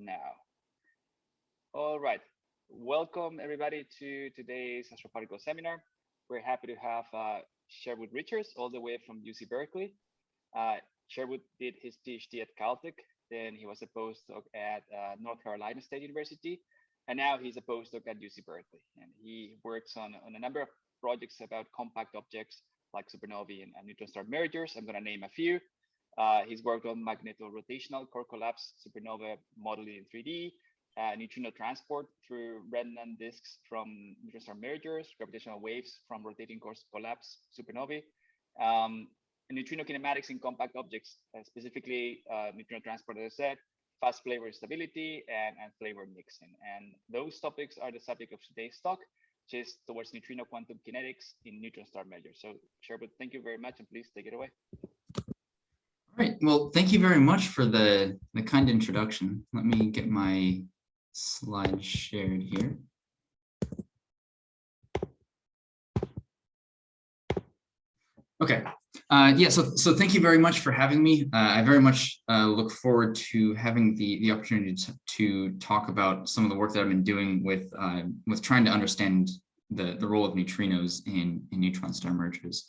now. All right. Welcome everybody to today's Astroparticle seminar. We're happy to have Sherwood Richers all the way from UC Berkeley. Sherwood did his PhD at Caltech, then he was a postdoc at North Carolina State University, and now he's a postdoc at UC Berkeley. And he works on a number of projects about compact objects like supernovae and neutron star mergers. I'm going to name a few. He's worked on magneto-rotational core collapse supernova modeling in 3D, neutrino transport through resonant disks from neutron star mergers, gravitational waves from rotating core collapse supernovae, neutrino kinematics in compact objects, specifically neutrino transport, as I said, fast flavor stability, and flavor mixing. And those topics are the subject of today's talk, which is towards neutrino quantum kinetics in neutron star mergers. So Sherwood, thank you very much, and please take it away. All right, well, thank you very much for the kind introduction. Let me get my slides shared here. Okay, yeah, so thank you very much for having me. I very much look forward to having the opportunity to talk about some of the work that I've been doing with trying to understand the role of neutrinos in neutron star mergers.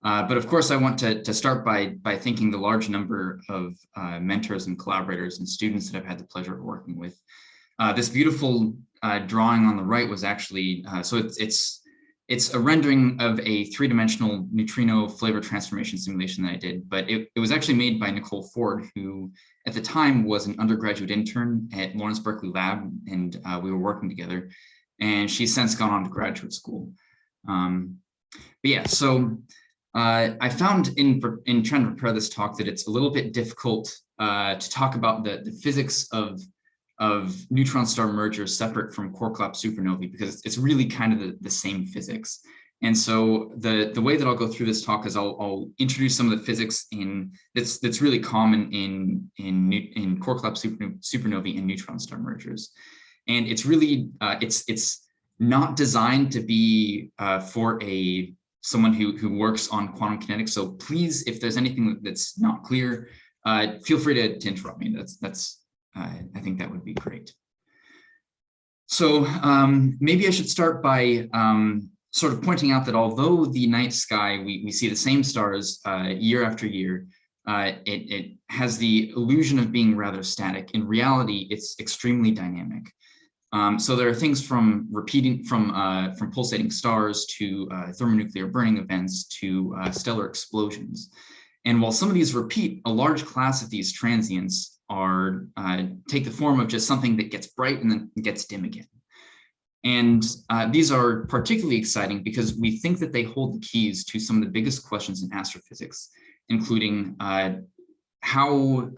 But of course, I want to start by thanking the large number of mentors and collaborators and students that I've had the pleasure of working with. This beautiful drawing on the right was actually, so it's a rendering of a three-dimensional neutrino flavor transformation simulation that I did, but it was actually made by Nicole Ford, who at the time was an undergraduate intern at Lawrence Berkeley Lab, and we were working together, and she's since gone on to graduate school. But yeah, so I found in trying to prepare this talk that it's a little bit difficult to talk about the physics of neutron star mergers separate from core collapse supernovae, because it's really kind of the same physics. And so the way that I'll go through this talk is I'll introduce some of the physics that's really common in core collapse supernovae and neutron star mergers. And it's really it's not designed to be for someone who works on quantum kinetics. So please, if there's anything that's not clear, feel free to interrupt me. I think that would be great. So maybe I should start by sort of pointing out that although the night sky, we see the same stars year after year, it has the illusion of being rather static. In reality, it's extremely dynamic. So there are things from pulsating stars to thermonuclear burning events to stellar explosions. And while some of these repeat, a large class of these transients take the form of just something that gets bright and then gets dim again. And these are particularly exciting because we think that they hold the keys to some of the biggest questions in astrophysics, including how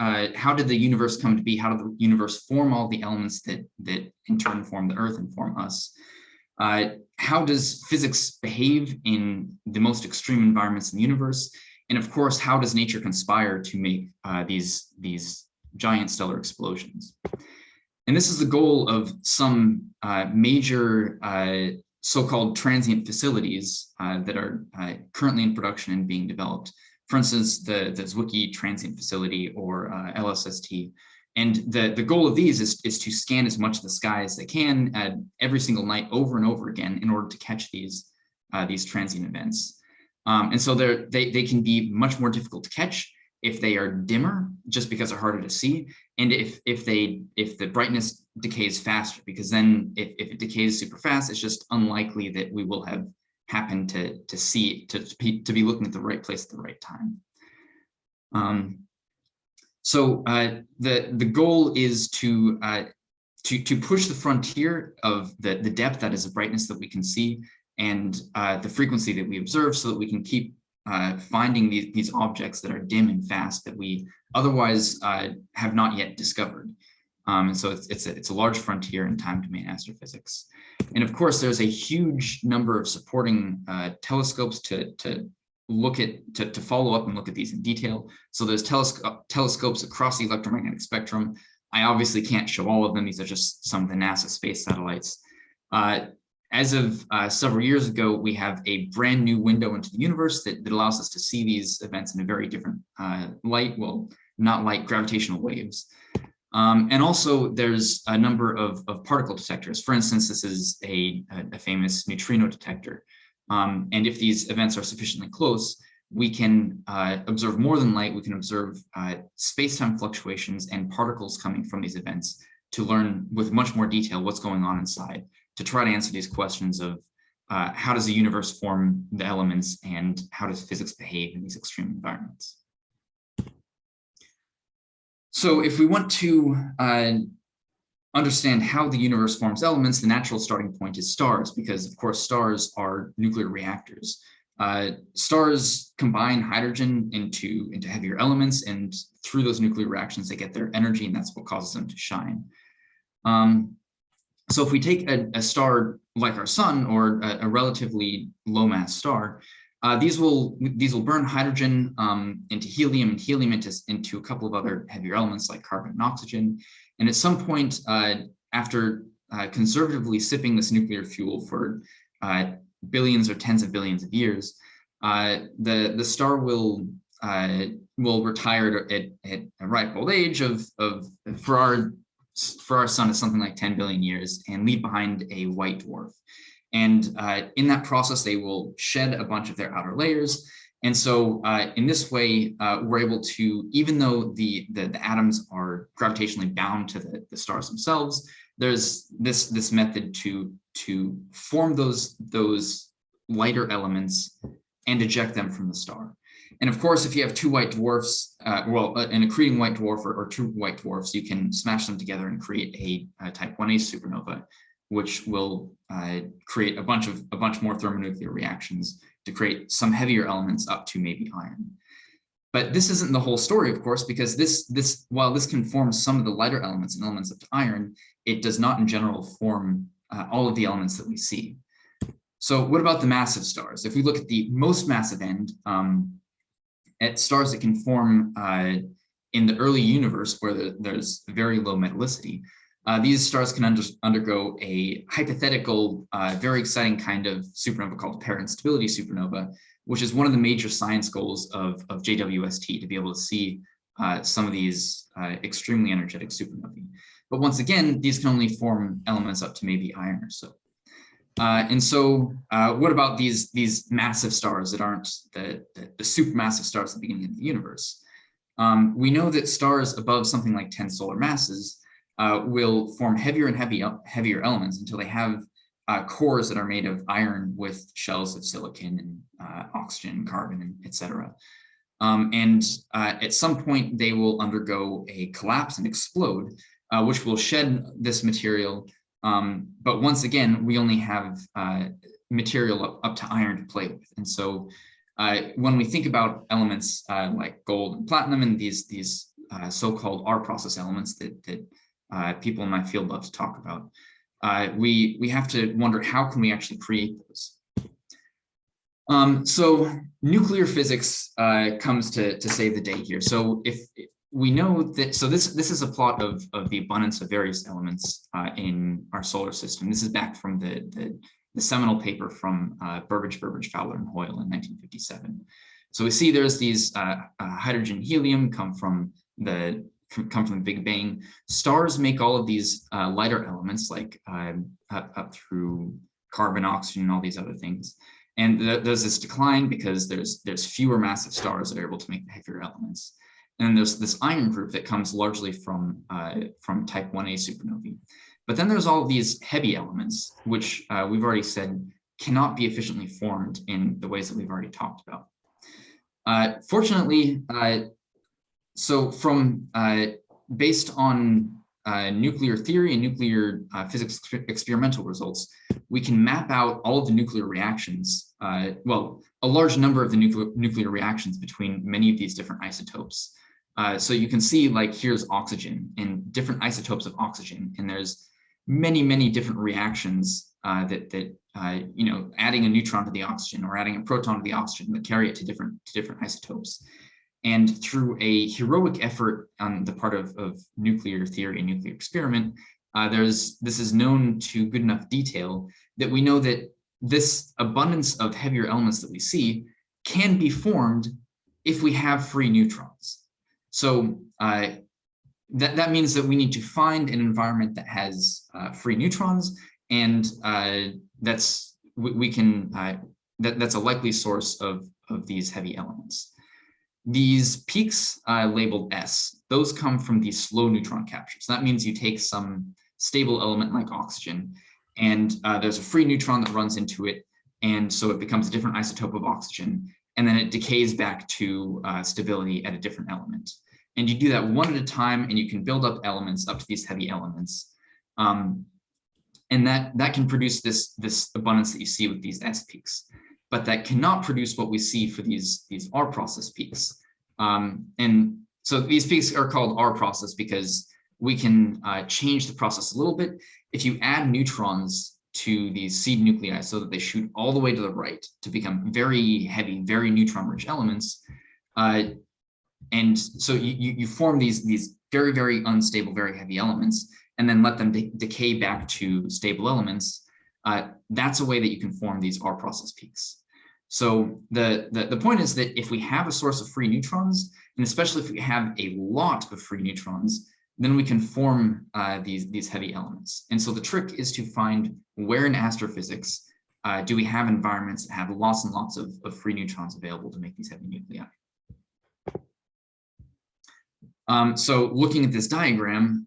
did the universe come to be? How did the universe form all the elements that in turn form the Earth and form us? How does physics behave in the most extreme environments in the universe? And of course, how does nature conspire to make these giant stellar explosions? And this is the goal of some major so-called transient facilities that are currently in production and being developed. For instance, the Zwicky Transient Facility or LSST. And the goal of these is to scan as much of the sky as they can every single night over and over again in order to catch these transient events. And so they can be much more difficult to catch if they are dimmer, just because they're harder to see, and if the brightness decays faster, because then if it decays super fast, it's just unlikely that we will have happened to see to be looking at the right place at the right time. So the goal is to push the frontier of the depth, that is the brightness that we can see, and the frequency that we observe, so that we can keep finding these objects that are dim and fast that we otherwise have not yet discovered. And so it's a large frontier in time domain astrophysics. And of course, there's a huge number of supporting telescopes to follow up and look at these in detail. So there's telescopes across the electromagnetic spectrum. I obviously can't show all of them. These are just some of the NASA space satellites. As of several years ago, we have a brand new window into the universe that allows us to see these events in a very different light, well, not light, gravitational waves. And also there's a number of particle detectors. For instance, this is a famous neutrino detector. And if these events are sufficiently close, we can observe more than light. We can observe space-time fluctuations and particles coming from these events to learn with much more detail what's going on inside, to try to answer these questions of how does the universe form the elements and how does physics behave in these extreme environments. So if we want to understand how the universe forms elements, the natural starting point is stars, because of course stars are nuclear reactors. Stars combine hydrogen into heavier elements, and through those nuclear reactions, they get their energy, and that's what causes them to shine. So if we take a star like our sun, or a relatively low mass star, these will burn hydrogen into helium, and helium into a couple of other heavier elements like carbon and oxygen. And at some point, after conservatively sipping this nuclear fuel for billions or tens of billions of years, the star will retire at a ripe old age of for our sun is something like 10 billion years, and leave behind a white dwarf. And in that process, they will shed a bunch of their outer layers. And so in this way, we're able to, even though the atoms are gravitationally bound to the stars themselves, there's this method to form those lighter elements and eject them from the star. And of course, if you have two white dwarfs, an accreting white dwarf or two white dwarfs, you can smash them together and create a type 1a supernova, which will create a bunch more thermonuclear reactions to create some heavier elements up to maybe iron. But this isn't the whole story, of course, because while this can form some of the lighter elements and elements up to iron, it does not in general form all of the elements that we see. So what about the massive stars? If we look at the most massive end, at stars that can form in the early universe where there's very low metallicity, these stars can undergo a hypothetical, very exciting kind of supernova called parent stability supernova, which is one of the major science goals of JWST, to be able to see some of these extremely energetic supernovae. But once again, these can only form elements up to maybe iron or so. And so what about these massive stars that aren't the supermassive stars at the beginning of the universe? We know that stars above something like 10 solar masses will form heavier and heavier elements until they have cores that are made of iron with shells of silicon and oxygen, carbon, and etc. And at some point, they will undergo a collapse and explode, which will shed this material. But once again, we only have material up to iron to play with. And so when we think about elements like gold and platinum and these so-called R-process elements that people in my field love to talk about, we have to wonder, how can we actually create those? So nuclear physics comes to save the day here. So if we know that, so this is a plot of the abundance of various elements in our solar system. This is back from the seminal paper from Burbage, Fowler, and Hoyle in 1957. So we see there's these hydrogen, helium come from the Big Bang. Stars make all of these lighter elements, like up through carbon, oxygen, and all these other things. And there's this decline because there's fewer massive stars that are able to make the heavier elements. And there's this iron group that comes largely from type 1a supernovae. But then there's all of these heavy elements, which we've already said cannot be efficiently formed in the ways that we've already talked about. Fortunately, so from based on nuclear theory and nuclear physics experimental results, we can map out all of the nuclear reactions, well, a large number of the nuclear reactions between many of these different isotopes. So you can see, like, here's oxygen and different isotopes of oxygen, and there's many different reactions that you know, adding a neutron to the oxygen or adding a proton to the oxygen that carry it to different isotopes. And through a heroic effort on the part of nuclear theory and nuclear experiment, this is known to good enough detail that we know that this abundance of heavier elements that we see can be formed if we have free neutrons. So that means that we need to find an environment that has free neutrons, and that's a likely source of these heavy elements. These peaks labeled S, those come from these slow neutron captures. That means you take some stable element like oxygen, and there's a free neutron that runs into it, and so it becomes a different isotope of oxygen, and then it decays back to stability at a different element. And you do that one at a time, and you can build up elements up to these heavy elements. And that can produce this abundance that you see with these S peaks. But that cannot produce what we see for these R process peaks. And so these peaks are called R process because we can change the process a little bit. If you add neutrons to these seed nuclei so that they shoot all the way to the right to become very heavy, very neutron-rich elements, and so you form these very, very unstable, very heavy elements, and then let them decay back to stable elements. That's a way that you can form these R process peaks. So the point is that if we have a source of free neutrons, and especially if we have a lot of free neutrons, then we can form these heavy elements. And so the trick is to find where in astrophysics do we have environments that have lots and lots of free neutrons available to make these heavy nuclei. So looking at this diagram,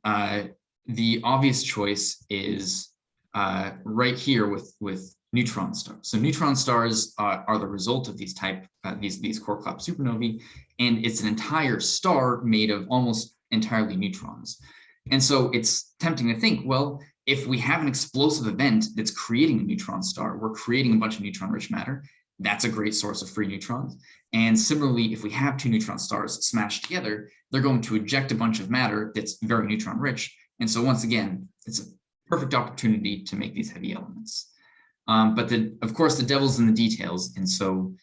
the obvious choice is right here with neutron stars. So neutron stars are the result of these core collapse supernovae, and it's an entire star made of almost entirely neutrons. And so it's tempting to think, well, if we have an explosive event that's creating a neutron star, we're creating a bunch of neutron-rich matter. That's a great source of free neutrons. And similarly, if we have two neutron stars smashed together, they're going to eject a bunch of matter that's very neutron-rich. And so once again, it's a perfect opportunity to make these heavy elements. But of course, the devil's in the details. And so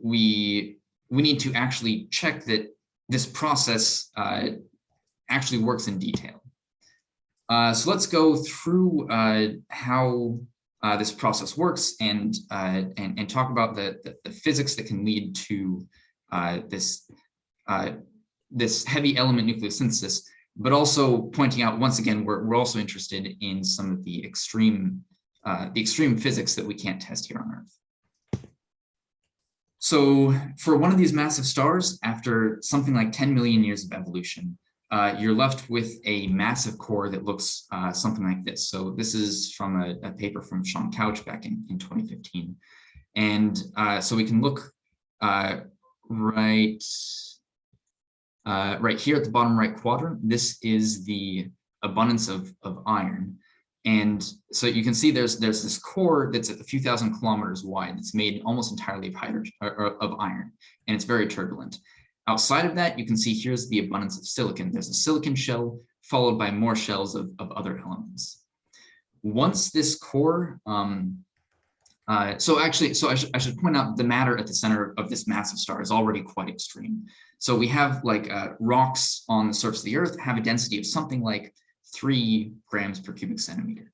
we need to actually check that this process actually works in detail. So let's go through how this process works and talk about the physics that can lead to this heavy element nucleosynthesis, but also pointing out once again we're also interested in some of the extreme physics that we can't test here on Earth. So for one of these massive stars, after something like 10 million years of evolution, you're left with a massive core that looks something like this. So this is from a paper from Sean Couch back in 2015. And so we can look right here at the bottom right quadrant. This is the abundance of iron. And so you can see there's this core that's a few thousand kilometers wide. It's made almost entirely of hydrogen or of iron, and it's very turbulent. Outside of that, you can see here's the abundance of silicon. There's a silicon shell followed by more shells of other elements. Once this core, so I should point out the matter at the center of this massive star is already quite extreme. So we have like rocks on the surface of the Earth have a density of something like 3 grams per cubic centimeter.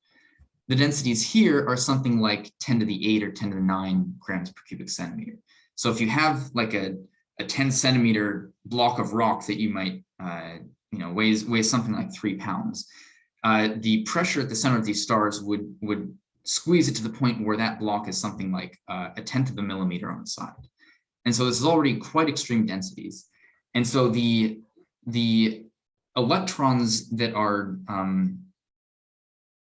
The densities here are something like 10 to the 8 or 10 to the 9 grams per cubic centimeter. So if you have like a 10 centimeter block of rock that you might, weighs something like 3 pounds, the pressure at the center of these stars would squeeze it to the point where that block is something like 1/10 of a millimeter on the side. And so this is already quite extreme densities. And so the electrons that are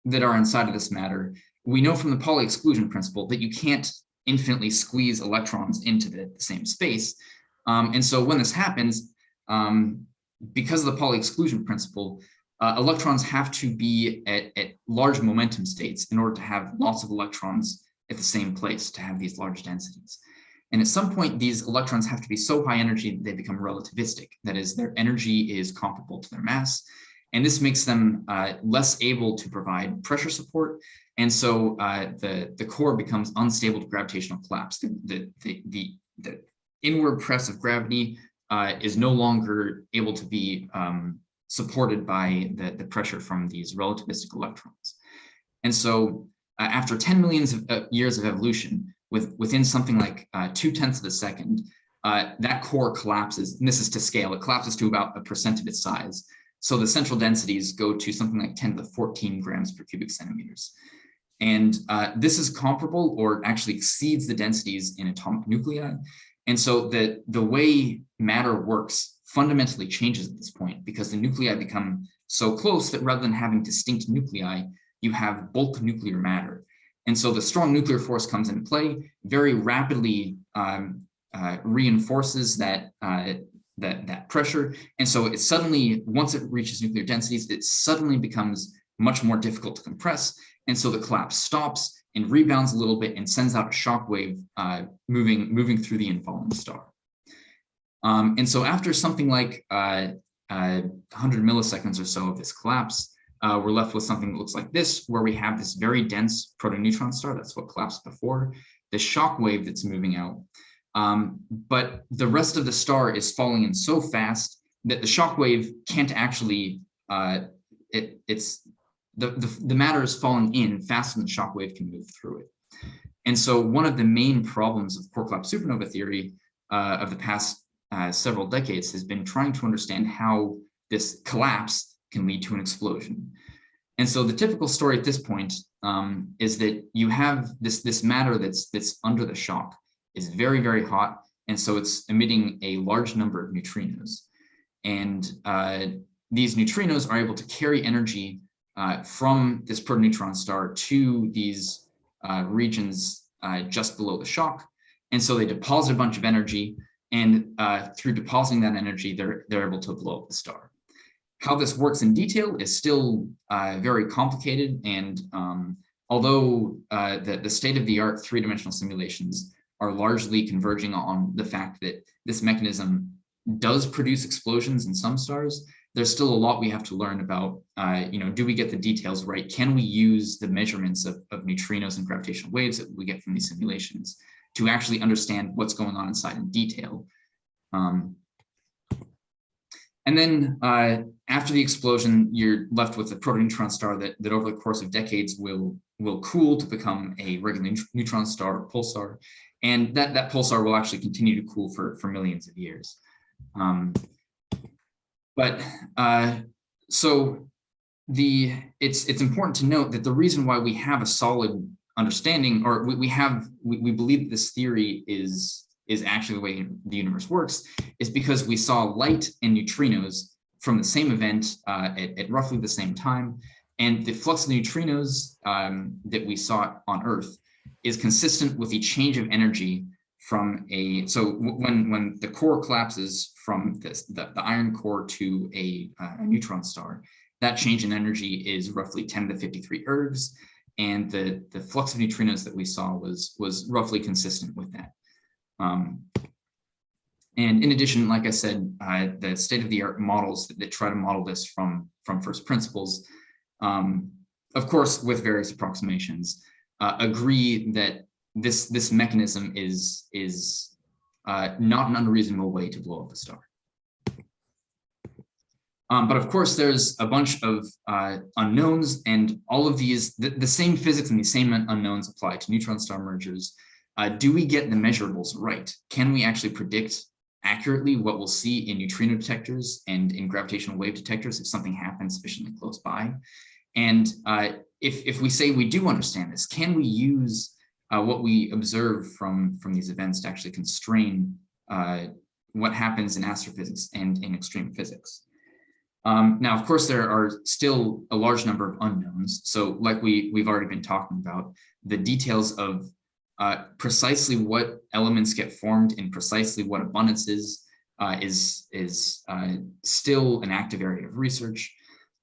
inside of this matter, we know from the Pauli exclusion principle that you can't infinitely squeeze electrons into the same space. And so when this happens, because of the Pauli exclusion principle, electrons have to be at large momentum states in order to have lots of electrons at the same place to have these large densities. And at some point, these electrons have to be so high energy that they become relativistic. That is, their energy is comparable to their mass. And this makes them less able to provide pressure support. And so the core becomes unstable to gravitational collapse. The inward press of gravity is no longer able to be supported by the pressure from these relativistic electrons. And so after 10 million years of evolution, within something like 0.2 of a second, that core collapses, and this is to scale, it collapses to about 1% of its size. So the central densities go to something like 10 to the 14 grams per cubic centimeters. And this is comparable or actually exceeds the densities in atomic nuclei. And so the way matter works fundamentally changes at this point, because the nuclei become so close that rather than having distinct nuclei, you have bulk nuclear matter. And so the strong nuclear force comes into play, very rapidly reinforces that pressure. And so it suddenly, once it reaches nuclear densities, it suddenly becomes much more difficult to compress. And so the collapse stops and rebounds a little bit and sends out a shock wave moving through the infalling star. And so after something like 100 milliseconds or so of this collapse, we're left with something that looks like this, where we have this very dense protoneutron star. That's what collapsed before, the shock wave that's moving out. But the rest of the star is falling in so fast that the shock wave can't actually, the matter is falling in faster than the shock wave can move through it. And so one of the main problems of core collapse supernova theory of the past several decades has been trying to understand how this collapse can lead to an explosion. And so the typical story at this point is that you have this matter that's under the shock is very, very hot. And so it's emitting a large number of neutrinos. And these neutrinos are able to carry energy from this protoneutron star to these regions just below the shock. And so they deposit a bunch of energy, and through depositing that energy, they're able to blow up the star. How this works in detail is still very complicated, and although the state-of-the-art three-dimensional simulations are largely converging on the fact that this mechanism does produce explosions in some stars, there's still a lot we have to learn about, do we get the details right? Can we use the measurements of neutrinos and gravitational waves that we get from these simulations to actually understand what's going on inside in detail? And then after the explosion, you're left with a protoneutron star that over the course of decades will cool to become a regular neutron star or pulsar. And that pulsar will actually continue to cool for millions of years. So it's important to note that the reason why we have a solid understanding, or we believe that this theory is actually the way the universe works, is because we saw light and neutrinos from the same event at roughly the same time. And the flux of neutrinos that we saw on Earth is consistent with the change of energy from when the core collapses from the iron core to a neutron star, that change in energy is roughly 10 to the 53 ergs. And the flux of neutrinos that we saw was roughly consistent with that. And in addition, like I said, the state-of-the-art models that try to model this from first principles, of course, with various approximations, agree that this mechanism is not an unreasonable way to blow up a star. But of course, there's a bunch of unknowns, and all of these, the same physics and the same unknowns apply to neutron star mergers. Do we get the measurables right? Can we actually predict accurately what we'll see in neutrino detectors and in gravitational wave detectors if something happens sufficiently close by? And if we say we do understand this, can we use what we observe from these events to actually constrain what happens in astrophysics and in extreme physics? Now, of course, there are still a large number of unknowns. So like we've already been talking about, the details of precisely what elements get formed in precisely what abundances is still an active area of research.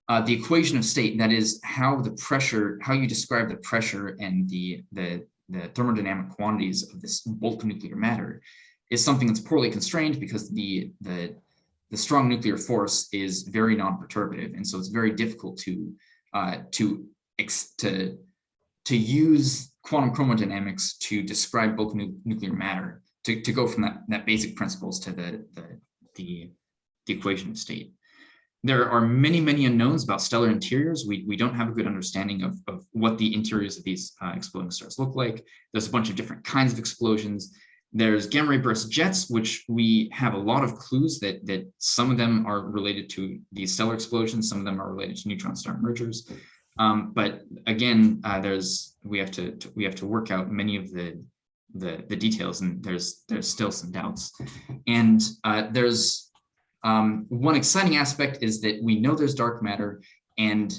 The equation of state, that is how you describe the pressure and the thermodynamic quantities of this bulk nuclear matter, is something that's poorly constrained because the strong nuclear force is very non-perturbative, and so it's very difficult to use quantum chromodynamics to describe bulk nuclear matter, to go from that basic principles to the equation of state. There are many, many unknowns about stellar interiors. We don't have a good understanding of what the interiors of these exploding stars look like. There's a bunch of different kinds of explosions. There's gamma ray burst jets, which we have a lot of clues that some of them are related to these stellar explosions, some of them are related to neutron star mergers. But again, we have to work out many of the details, and there's still some doubts. And there's one exciting aspect is that we know there's dark matter, and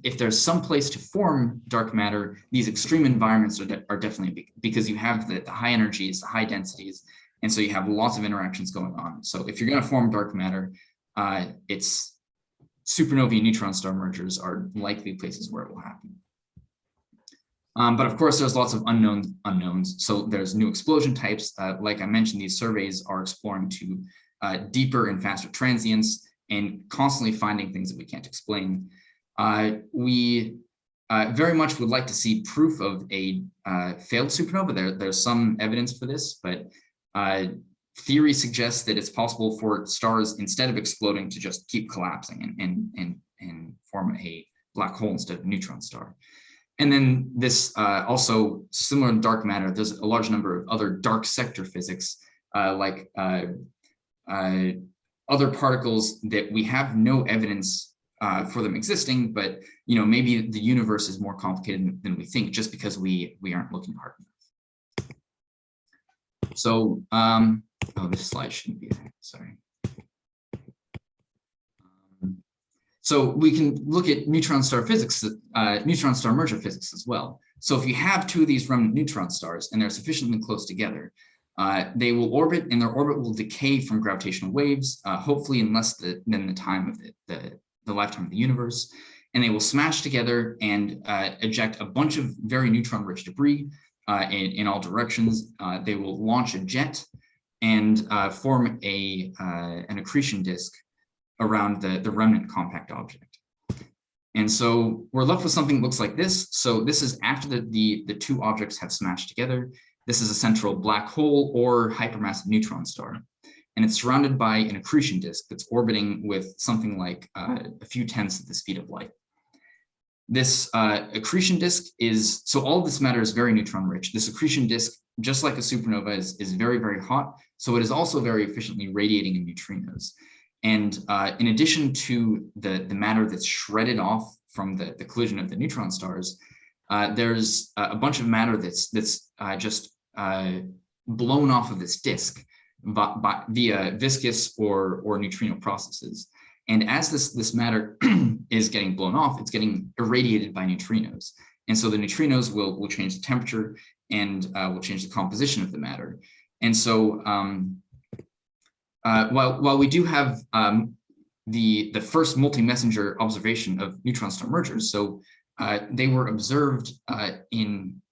if there's some place to form dark matter, these extreme environments are definitely big, because you have the high energies, the high densities, and so you have lots of interactions going on. So if you're going to form dark matter, it's supernovae and neutron star mergers are likely places where it will happen. But of course, there's lots of unknowns. So there's new explosion types. Like I mentioned, these surveys are exploring to deeper and faster transients and constantly finding things that we can't explain. We very much would like to see proof of a failed supernova. There's some evidence for this, but theory suggests that it's possible for stars, instead of exploding, to just keep collapsing and form a black hole instead of a neutron star. And then this also, similar to dark matter, there's a large number of other dark sector physics, like other particles that we have no evidence for them existing, but maybe the universe is more complicated than we think, just because we aren't looking hard enough. So, oh, this slide shouldn't be there, sorry. So we can look at neutron star physics, neutron star merger physics as well. So if you have two of these remnant neutron stars and they're sufficiently close together, they will orbit, and their orbit will decay from gravitational waves, hopefully in less than the time of the lifetime of the universe. And they will smash together and eject a bunch of very neutron-rich debris in all directions. They will launch a jet and form an accretion disk around the remnant compact object. And so we're left with something that looks like this. So this is after the two objects have smashed together. This is a central black hole or hypermassive neutron star. And it's surrounded by an accretion disk that's orbiting with something like a few tenths of the speed of light. This accretion disk is, so all of this matter is very neutron rich. This accretion disk, just like a supernova, is very, very hot. So it is also very efficiently radiating in neutrinos. And in addition to the matter that's shredded off from the collision of the neutron stars, there's a bunch of matter that's just blown off of this disk via viscous or neutrino processes. And as this matter is getting blown off, it's getting irradiated by neutrinos. And so the neutrinos will change the temperature and will change the composition of the matter. And so while we do have the first multi-messenger observation of neutron star mergers, so they were observed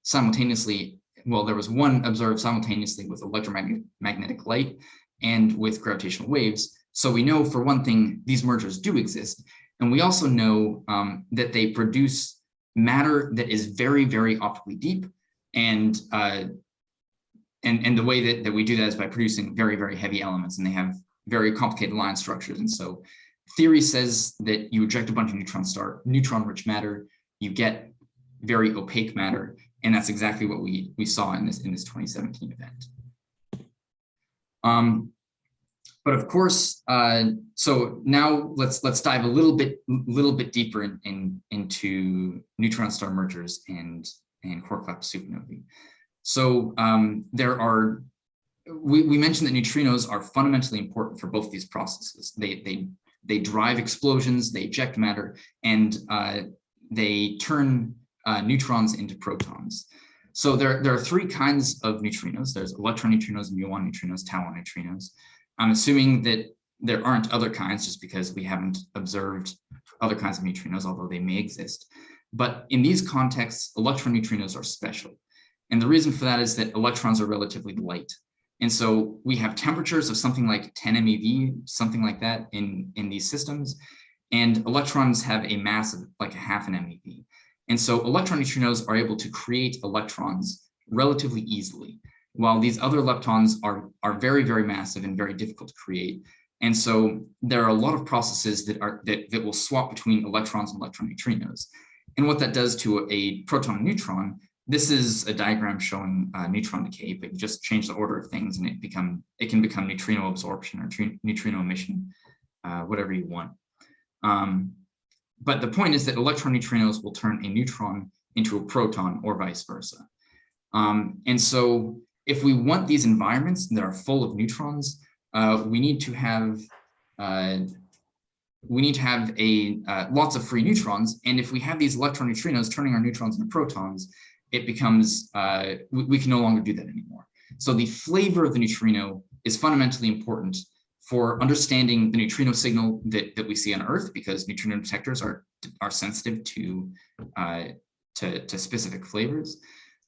simultaneously. Well, there was one observed simultaneously with electromagnetic light and with gravitational waves. So we know, for one thing, these mergers do exist. And we also know that they produce matter that is very, very optically deep. And the way that we do that is by producing very, very heavy elements, and they have very complicated line structures. And so theory says that you eject a bunch of neutron-rich matter, you get very opaque matter, and that's exactly what we saw in this 2017 event. But of course, so now let's dive a little bit deeper into neutron star mergers and core collapse supernovae. So we mentioned that neutrinos are fundamentally important for both these processes. They drive explosions, they eject matter, and they turn neutrons into protons. So there are three kinds of neutrinos. There's electron neutrinos, muon neutrinos, tauon neutrinos. I'm assuming that there aren't other kinds just because we haven't observed other kinds of neutrinos, although they may exist. But in these contexts, electron neutrinos are special. And the reason for that is that electrons are relatively light. And so we have temperatures of something like 10 MeV, something like that in these systems. And electrons have a mass of like a half an MeV. And so electron neutrinos are able to create electrons relatively easily, while these other leptons are very, very massive and very difficult to create. And so there are a lot of processes that will swap between electrons and electron neutrinos. And what that does to a proton and neutron this is a diagram showing neutron decay, but you just change the order of things and it can become neutrino absorption or neutrino emission, whatever you want. But the point is that electron neutrinos will turn a neutron into a proton or vice versa. And so if we want these environments that are full of neutrons, we need to have lots of free neutrons. And if we have these electron neutrinos turning our neutrons into protons, it becomes, we can no longer do that anymore. So the flavor of the neutrino is fundamentally important for understanding the neutrino signal that we see on Earth, because neutrino detectors are sensitive to specific flavors.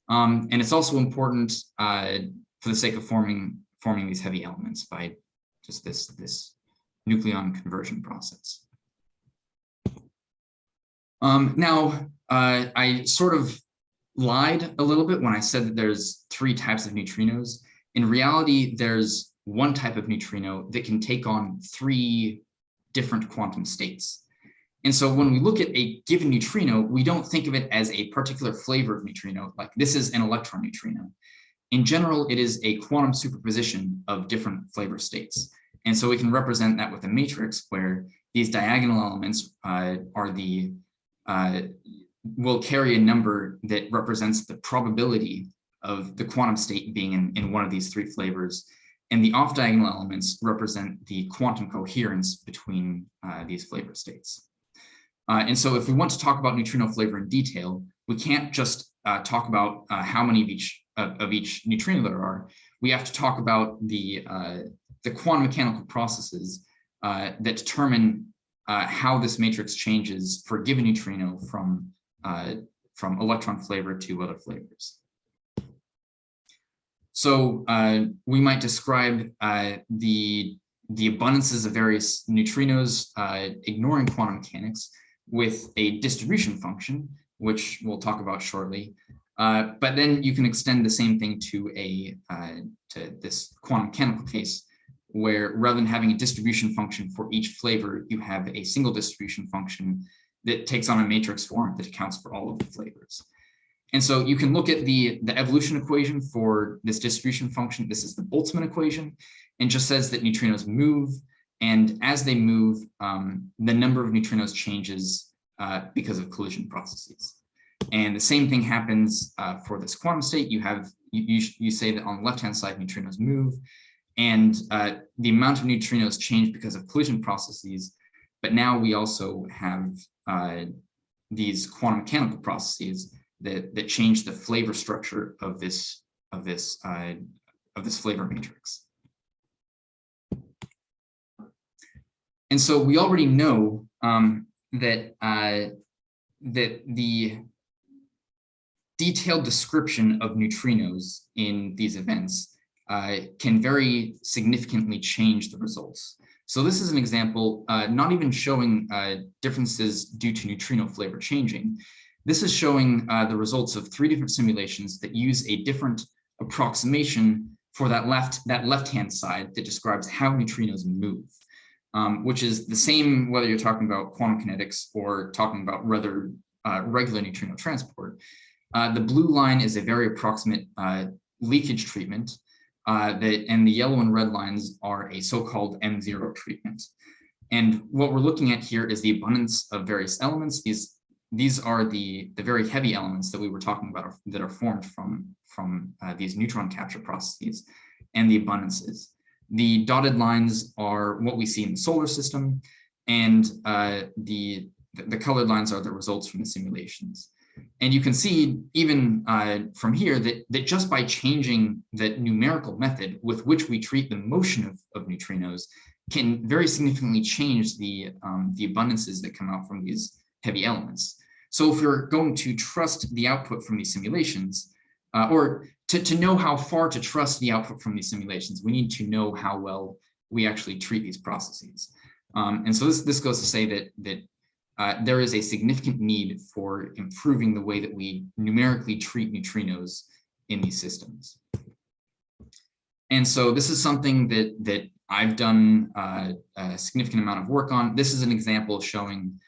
And it's also important for the sake of forming these heavy elements by just this nucleon conversion process. Now, I sort of lied a little bit when I said that there's 3 types of neutrinos. In reality, there's one type of neutrino that can take on 3 different quantum states. And so when we look at a given neutrino, we don't think of it as a particular flavor of neutrino, like this is an electron neutrino. In general, it is a quantum superposition of different flavor states. And so we can represent that with a matrix where these diagonal elements will carry a number that represents the probability of the quantum state being in one of these 3 flavors. And the off-diagonal elements represent the quantum coherence between these flavor states. And so if we want to talk about neutrino flavor in detail, we can't just talk about how many of each neutrino there are. We have to talk about the quantum mechanical processes that determine how this matrix changes for a given neutrino from electron flavor to other flavors. So we might describe the abundances of various neutrinos, ignoring quantum mechanics, with a distribution function, which we'll talk about shortly. But then you can extend the same thing to this quantum mechanical case, where rather than having a distribution function for each flavor, you have a single distribution function that takes on a matrix form that accounts for all of the flavors. And so you can look at the evolution equation for this distribution function. This is the Boltzmann equation, and just says that neutrinos move, and as they move, the number of neutrinos changes because of collision processes. And the same thing happens for this quantum state. You say that on the left-hand side, neutrinos move, and the amount of neutrinos change because of collision processes. But now we also have these quantum mechanical processes that change the flavor structure of this flavor matrix. And so we already know that the detailed description of neutrinos in these events can very significantly change the results. So this is an example, not even showing differences due to neutrino flavor changing. This is showing the results of 3 different simulations that use a different approximation for that left-hand side that describes how neutrinos move, which is the same whether you're talking about quantum kinetics or talking about rather regular neutrino transport. The blue line is a very approximate leakage treatment, and the yellow and red lines are a so-called M0 treatment. And what we're looking at here is the abundance of various elements. These are the very heavy elements that we were talking about that are formed from these neutron capture processes, and the abundances. The dotted lines are what we see in the solar system, and the colored lines are the results from the simulations. And you can see even from here that just by changing the numerical method with which we treat the motion of neutrinos can very significantly change the abundances that come out from these heavy elements. So if we're going to trust the output from these simulations, or to know how far to trust the output from these simulations, we need to know how well we actually treat these processes. And so this goes to say that there is a significant need for improving the way that we numerically treat neutrinos in these systems. And so this is something that I've done a significant amount of work on. This is an example showing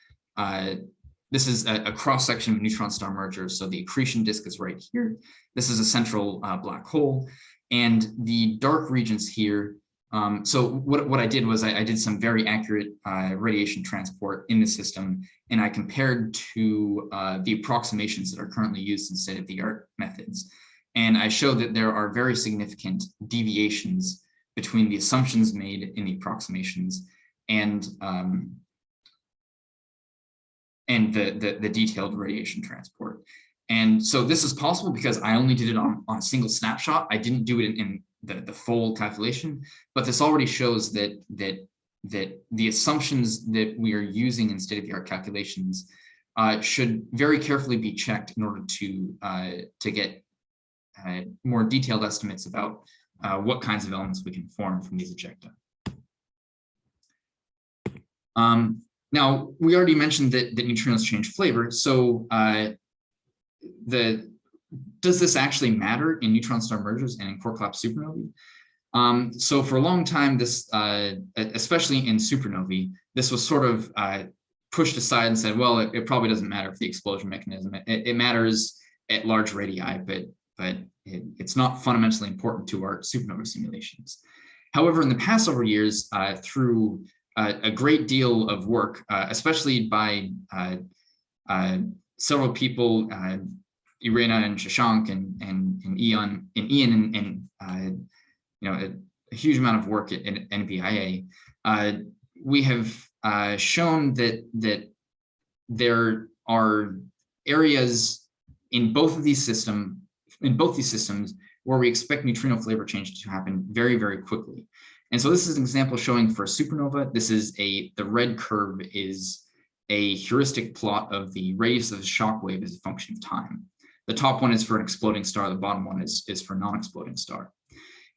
this is a cross-section of neutron star mergers. So the accretion disk is right here. This is a central black hole. And the dark regions here, so what I did was I did some very accurate radiation transport in the system, and I compared to the approximations that are currently used in state-of-the-art methods. And I showed that there are very significant deviations between the assumptions made in the approximations and the detailed radiation transport. And so this is possible because I only did it on a single snapshot. I didn't do it in the full calculation, but this already shows that the assumptions that we are using in state-of-the-art calculations should very carefully be checked in order to get more detailed estimates about what kinds of elements we can form from these ejecta. Now, we already mentioned that neutrinos change flavor. So does this actually matter in neutron star mergers and in core collapse supernovae? So for a long time, this, especially in supernovae, this was sort of pushed aside and said, well, it probably doesn't matter for the explosion mechanism. It matters at large radii, but it's not fundamentally important to our supernova simulations. However, in the past several years, through a great deal of work, especially by several people, Irina and Shashank and Ian and you know, a huge amount of work at NBIA, we have shown that there are areas in both these systems where we expect neutrino flavor change to happen very, very quickly. And so this is an example showing for a supernova. This is the red curve is a heuristic plot of the radius of the shock wave as a function of time. The top one is for an exploding star, the bottom one is for a non-exploding star.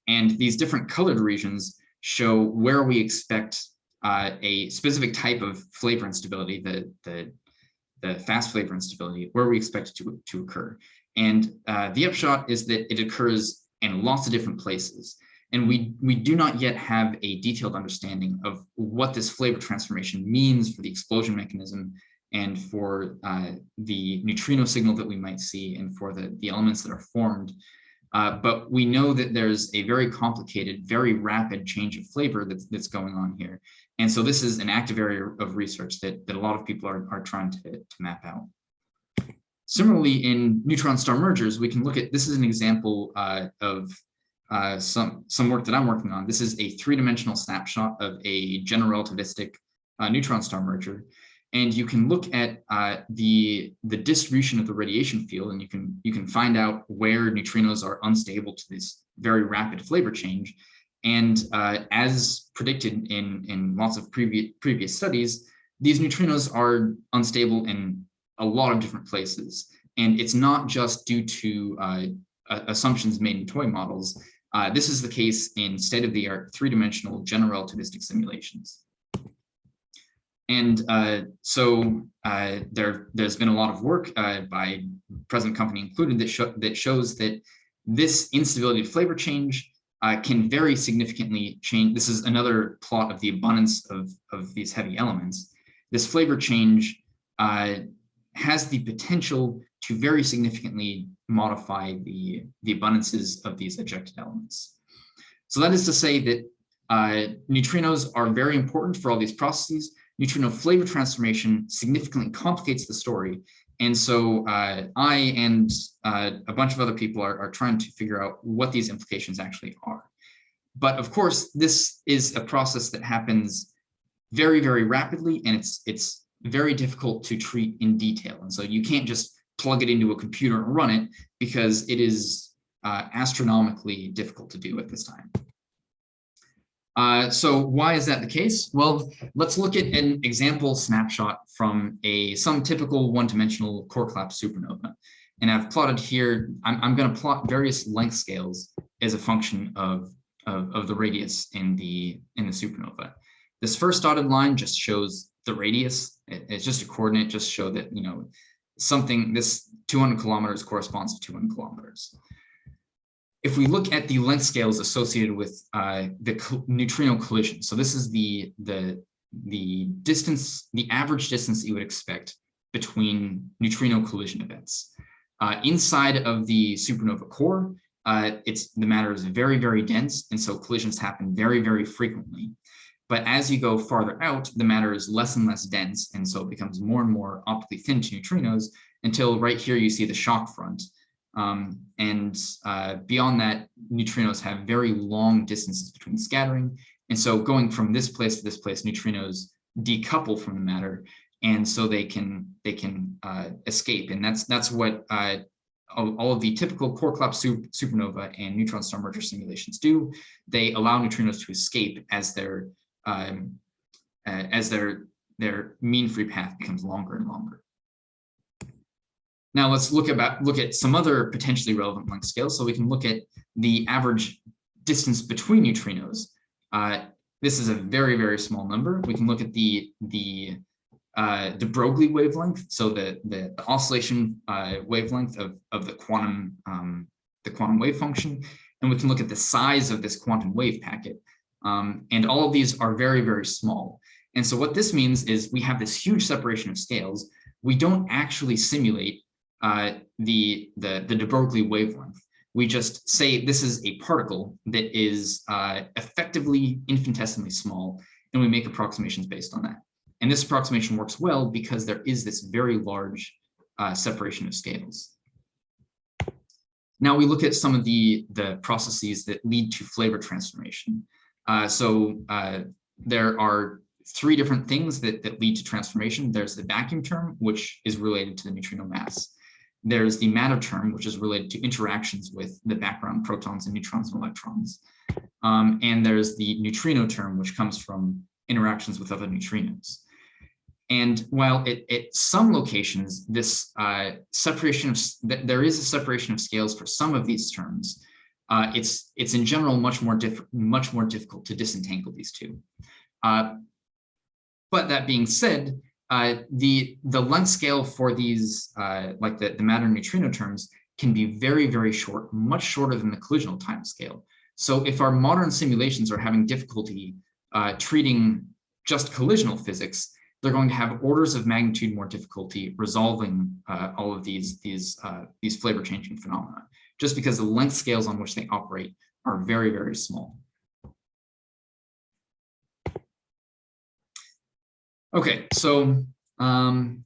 And these different colored regions show where we expect a specific type of flavor instability, the fast flavor instability, where we expect it to occur. And the upshot is that it occurs in lots of different places. And we do not yet have a detailed understanding of what this flavor transformation means for the explosion mechanism and for the neutrino signal that we might see and for the elements that are formed. But we know that there's a very complicated, very rapid change of flavor that's going on here. And so this is an active area of research that a lot of people are trying to map out. Similarly, in neutron star mergers, we can look at, this is an example of some work that I'm working on. This is a three-dimensional snapshot of a general relativistic neutron star merger. And you can look at the distribution of the radiation field, and you can find out where neutrinos are unstable to this very rapid flavor change. And as predicted in lots of previous studies, these neutrinos are unstable in a lot of different places. And it's not just due to assumptions made in toy models. This is the case in state-of-the-art three-dimensional general relativistic simulations. And so there's been a lot of work by present company included that shows that this instability of flavor change can very significantly change. This is another plot of the abundance of these heavy elements. This flavor change has the potential to very significantly modify the abundances of these ejected elements. So that is to say that neutrinos are very important for all these processes. Neutrino flavor transformation significantly complicates the story. And so I and a bunch of other people are trying to figure out what these implications actually are. But of course, this is a process that happens very, very rapidly, and it's very difficult to treat in detail. And so you can't just plug it into a computer and run it, because it is astronomically difficult to do at this time. So why is that the case? Well, let's look at an example snapshot from some typical one-dimensional core collapse supernova. And I've plotted here, I'm going to plot various length scales as a function of the radius in the supernova. This first dotted line just shows the radius. It's just a coordinate, just show that, you know, this 200 kilometers corresponds to 200 kilometers. If we look at the length scales associated with the neutrino collision, so this is the distance, the average distance that you would expect between neutrino collision events. Inside of the supernova core, the matter is very, very dense, and so collisions happen very, very frequently. But as you go farther out, the matter is less and less dense, and so it becomes more and more optically thin to neutrinos until right here you see the shock front. Beyond that, neutrinos have very long distances between scattering, and so going from this place to this place, neutrinos decouple from the matter, and so they can escape, and that's what all of the typical core collapse supernova and neutron star merger simulations do. They allow neutrinos to escape as their mean free path becomes longer and longer. Now let's look at some other potentially relevant length scales. So we can look at the average distance between neutrinos. This is a very, very small number. We can look at the de Broglie wavelength, so the oscillation wavelength of the quantum wave function, and we can look at the size of this quantum wave packet. And all of these are very, very small. And so what this means is we have this huge separation of scales. We don't actually simulate the de Broglie wavelength. We just say this is a particle that is effectively infinitesimally small, and we make approximations based on that. And this approximation works well because there is this very large separation of scales. Now we look at some of the processes that lead to flavor transformation. There are three different things that lead to transformation. There's the vacuum term, which is related to the neutrino mass. There's the matter term, which is related to interactions with the background protons and neutrons and electrons. And there's the neutrino term, which comes from interactions with other neutrinos. And while at some locations, this there is a separation of scales for some of these terms, it's in general much more difficult to disentangle these two. But that being said, the length scale for these, like the matter and neutrino terms, can be very, very short, much shorter than the collisional time scale. So if our modern simulations are having difficulty treating just collisional physics, they're going to have orders of magnitude more difficulty resolving all of these flavor changing phenomena, just because the length scales on which they operate are very, very small. Okay, so I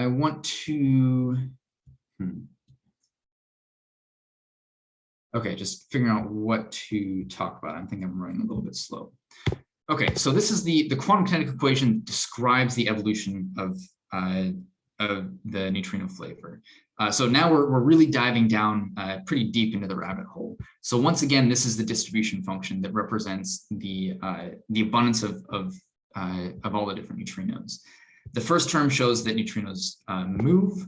want to, okay, just figuring out what to talk about. I think I'm running a little bit slow. Okay, so this is the quantum kinetic equation that describes the evolution of the neutrino flavor. So now we're really diving down pretty deep into the rabbit hole. So once again, this is the distribution function that represents the abundance of all the different neutrinos. The first term shows that neutrinos move.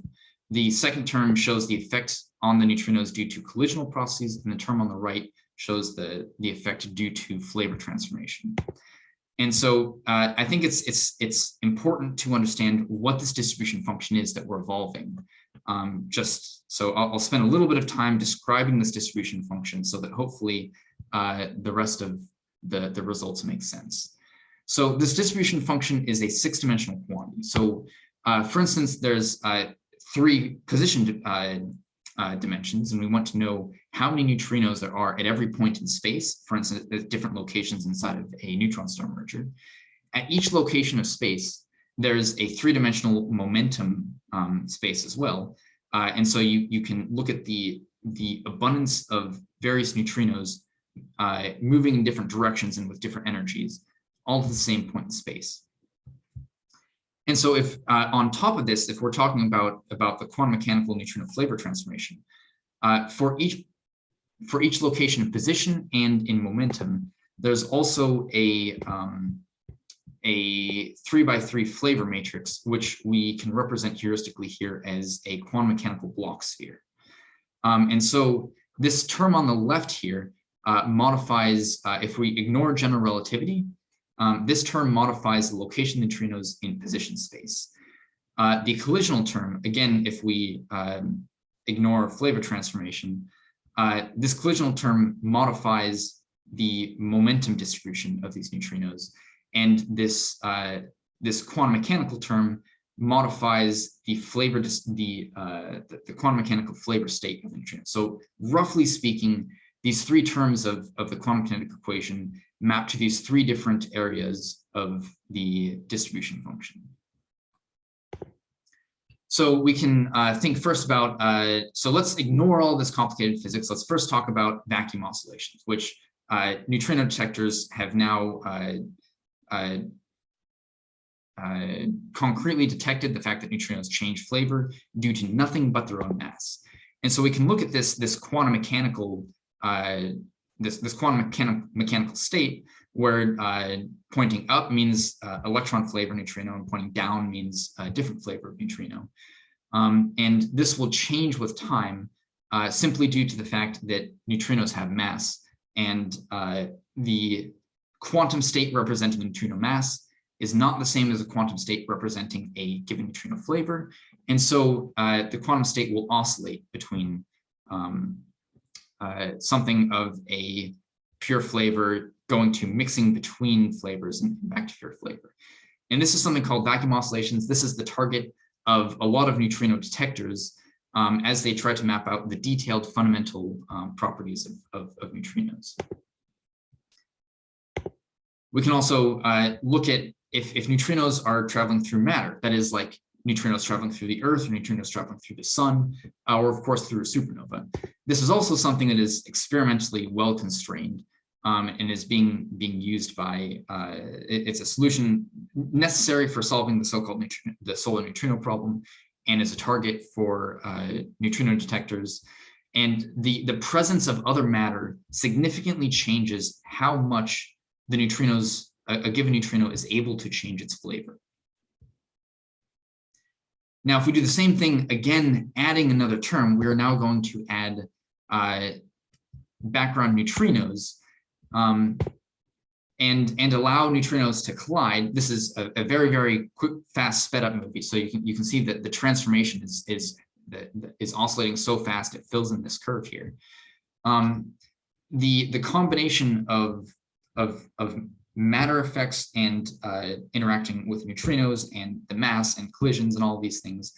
The second term shows the effect on the neutrinos due to collisional processes, and the term on the right shows the effect due to flavor transformation. And so I think it's important to understand what this distribution function is that we're evolving. Just so I'll spend a little bit of time describing this distribution function so that hopefully the rest of the results make sense. So this distribution function is a 6-dimensional quantity. So for instance, there's 3 position dimensions, and we want to know how many neutrinos there are at every point in space, for instance, at different locations inside of a neutron star merger. At each location of space, there's a 3-dimensional momentum space as well. And so you can look at the abundance of various neutrinos moving in different directions and with different energies, all at the same point in space. And so if on top of this, if we're talking about the quantum mechanical neutrino flavor transformation, for each location of position and in momentum, there's also a 3x3 flavor matrix, which we can represent heuristically here as a quantum mechanical block sphere. And so this term on the left here modifies, if we ignore general relativity, this term modifies the location neutrinos in position space. The collisional term, again, if we ignore flavor transformation, this collisional term modifies the momentum distribution of these neutrinos. And this quantum mechanical term modifies the flavor, the quantum mechanical flavor state of the neutrino. So roughly speaking, these three terms of the quantum kinetic equation map to these three different areas of the distribution function. So we can think first about, so let's ignore all this complicated physics. Let's first talk about vacuum oscillations, which neutrino detectors have now concretely detected the fact that neutrinos change flavor due to nothing but their own mass. And so we can look at this quantum mechanical mechanical state where pointing up means electron flavor neutrino and pointing down means a different flavor of neutrino. And this will change with time simply due to the fact that neutrinos have mass, and the quantum state representing neutrino mass is not the same as a quantum state representing a given neutrino flavor. And so the quantum state will oscillate between something of a pure flavor going to mixing between flavors and back to pure flavor. And this is something called vacuum oscillations. This is the target of a lot of neutrino detectors as they try to map out the detailed fundamental properties of neutrinos. We can also look at if neutrinos are traveling through matter, that is like neutrinos traveling through the Earth or neutrinos traveling through the sun, or of course through a supernova. This is also something that is experimentally well constrained and is being used by, it's a solution necessary for solving the so-called the solar neutrino problem, and is a target for neutrino detectors. And the presence of other matter significantly changes how much the neutrinos, a given neutrino is able to change its flavor. Now, if we do the same thing, again, adding another term, we are now going to add background neutrinos and allow neutrinos to collide. This is a very, very quick, fast sped up movie. So you can see that the transformation is oscillating so fast, it fills in this curve here. The combination of matter effects and interacting with neutrinos and the mass and collisions and all of these things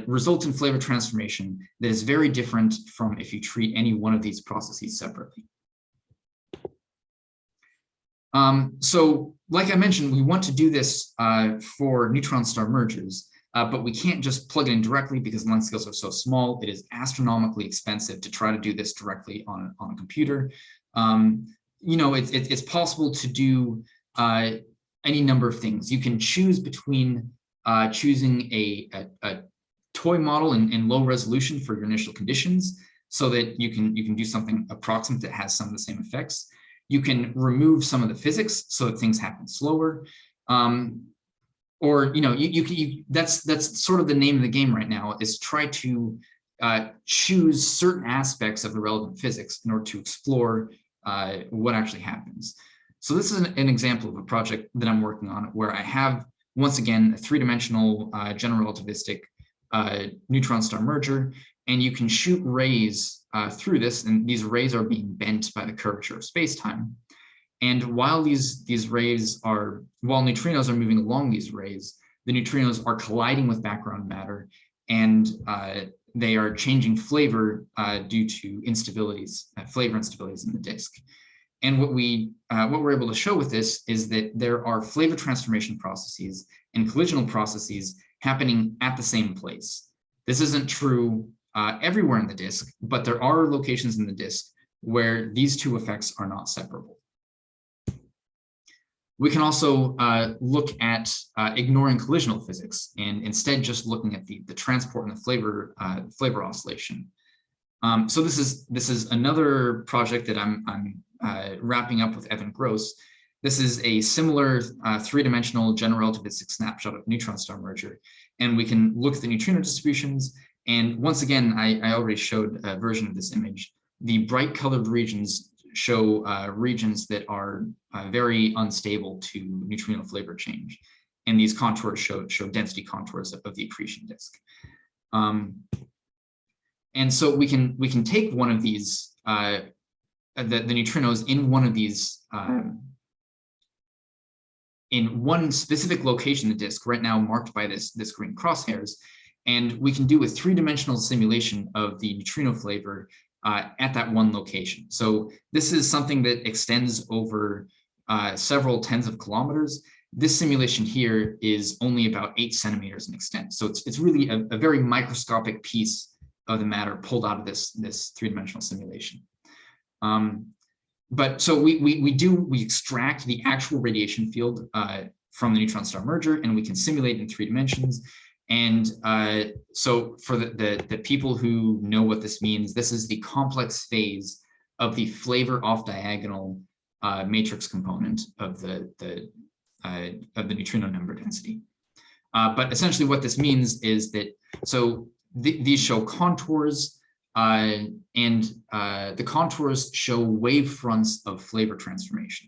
result in flavor transformation that is very different from if you treat any one of these processes separately. So like I mentioned, we want to do this for neutron star mergers, but we can't just plug it in directly because the length scales are so small. It is astronomically expensive to try to do this directly on a computer. You know, it's possible to do any number of things. You can choose between choosing a toy model in low resolution for your initial conditions so that you can do something approximate that has some of the same effects. You can remove some of the physics so that things happen slower. Or, you know, that's sort of the name of the game right now, is try to choose certain aspects of the relevant physics in order to explore what actually happens. So this is an example of a project that I'm working on where I have, once again, a three-dimensional general relativistic neutron star merger, and you can shoot rays through this, and these rays are being bent by the curvature of spacetime. And while these rays are, while neutrinos are moving along these rays, the neutrinos are colliding with background matter, and they are changing flavor due to instabilities, flavor instabilities in the disk. And what we're able to show with this is that there are flavor transformation processes and collisional processes happening at the same place. This isn't true everywhere in the disk, but there are locations in the disk where these two effects are not separable. We can also look at ignoring collisional physics and instead just looking at the transport and the flavor oscillation. So this is another project that I'm wrapping up with Evan Gross. This is a similar three-dimensional general relativistic snapshot of neutron star merger, and we can look at the neutrino distributions. And once again, I already showed a version of this image. The bright colored regions show regions that are very unstable to neutrino flavor change. And these contours show density contours of the accretion disk. And so we can take one of these, the neutrinos in one of these in one specific location of the disk, right now marked by this green crosshairs, and we can do a three-dimensional simulation of the neutrino flavor at that one location. So this is something that extends over several tens of kilometers. This simulation here is only about 8 centimeters in extent. So it's really a very microscopic piece of the matter pulled out of this three-dimensional simulation. But so we extract the actual radiation field from the neutron star merger, and we can simulate in 3 dimensions. And so for the people who know what this means, this is the complex phase of the flavor off diagonal matrix component of the neutrino number density. But essentially what this means is that, so these show contours, and the contours show wave fronts of flavor transformation.